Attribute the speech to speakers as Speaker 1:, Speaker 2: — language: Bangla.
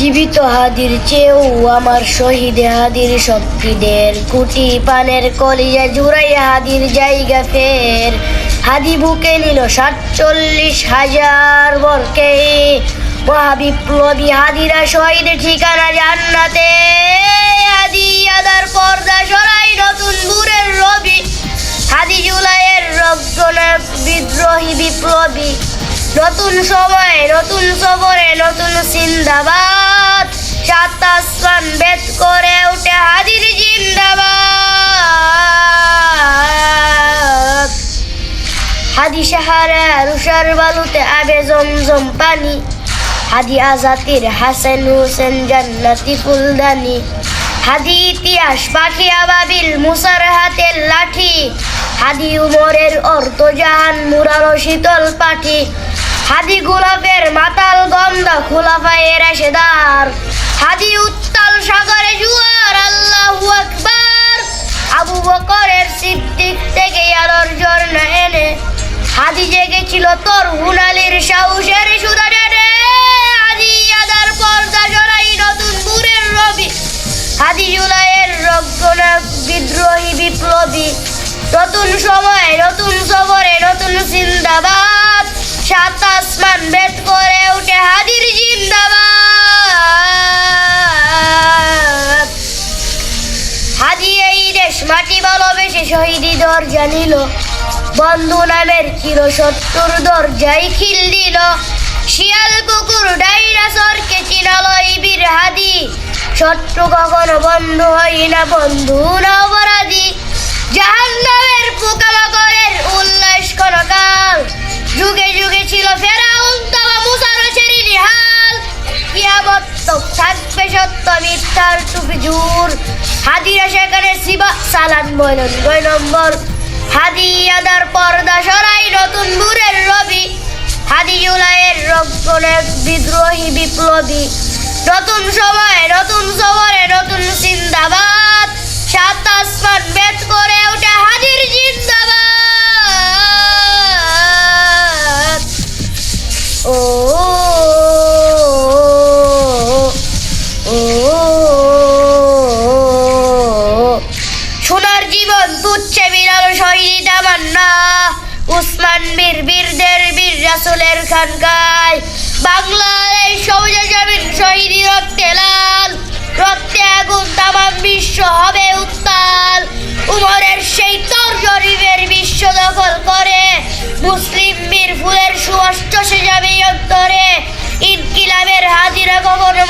Speaker 1: জীবিত হাদির চেয়েও আমার শহীদে হাদির শক্তিদের কুটি পানের কলিজা জুড়াই হাদির জায়গা ফের হাদি বুকে নিল 47,000 বরকে মহাবিপ্লবী হাদিরা শহীদ ঠিকানা জান্নাতে হাদি আদার পর্দা সরাই নতুন ভোরের রবি হাদি জুলাইয়ের রক্তনায়ক বিদ্রোহী বিপ্লবী নতুন সময় নতুন সবরে নতুন জিন্দাবাদ সাত আসমান বেদ করে উঠে হাদির জিন্দাবাদ হাদি সাহারা রুষার বালুতে আবে জমজম পানি হাদি আজাতির হাসান হোসেন জান্নাতি ফুলদানি হাদি ইতিহাস পাখি আবাবিল মুসার হাতের লাঠি হাদি উমরের অর্থ জাহান মুরারো শীতল পাঠি হাদি গোলাপের মাতাল গন্ধ খোলাফায়ে রাশেদার হাদি উত্তাল সাগরে জুয়ার আল্লাহু আকবার আবু বকরের সিদ্দিক থেকে আলোর ঝর্ণা এনে হাদি জেগেছিল তোর হুনালির সাহসের সুধা টেনে হাদি আদার পর্দা জড়াই নতুন ভোরের রবি হাদি জুলাইয়ের রক্তনায়ক বিদ্রোহী বিপ্লবী নতুন সময় নতুন সবরে নতুন জিন্দাবাদ সাত আসমান বেদ করে উঠে হাদির জিন্দাবাদ হাদি এই দেশ মাটি ভালোবেসে শহীদি দরজা নিল বন্ধু নামের চিরশত্রুর দরজায় খিল দিল শিয়াল কুকুর ডাইনাসরকে চিনালো এই বীর হাদি শত্রু কখনো বন্ধু হয় না বন্ধু না অপরাধী জাহান্নামের পোকামাকড়ের উল্লাস ক্ষণকাল যুগে যুগে ছিল ফেরাউন তবা মুসার ছেড়ে নিহাল কিয়ামত তক থাকবে সত্য মিথ্যার টুপি জুর হাদিরা সেখানে শিবা সালান বলেন 9 নম্বর হাদি আদার পর্দা সরাই নতুন ভোরের রবি হাদি জুলাইয়ের রক্তনায়ক বিদ্রোহী বিপ্লবী নতুন সময় নতুন সবরে নতুন জিন্দাবাদ সাত আসমান বেদ করে উঠে হাদির জিন্দাবাদ ও সোনার জীবন তুচ্ছে বিরাল শহীদ তামান্না উসমান বীর বীরদের বীর রাসূলের খানকায় বাংলাদেশ সবুজে জমিন শহীদি রক্তে লাল রক্তে আগুন তামাম বিশ্ব হবে উত্তাল উমরের সেই তর শরীফের বিশ্ব দখল করে মুসলিম বীর ফুলের সুবাস চষে যাবে অন্তরে ইনকিলাবের হাজিরা কখনো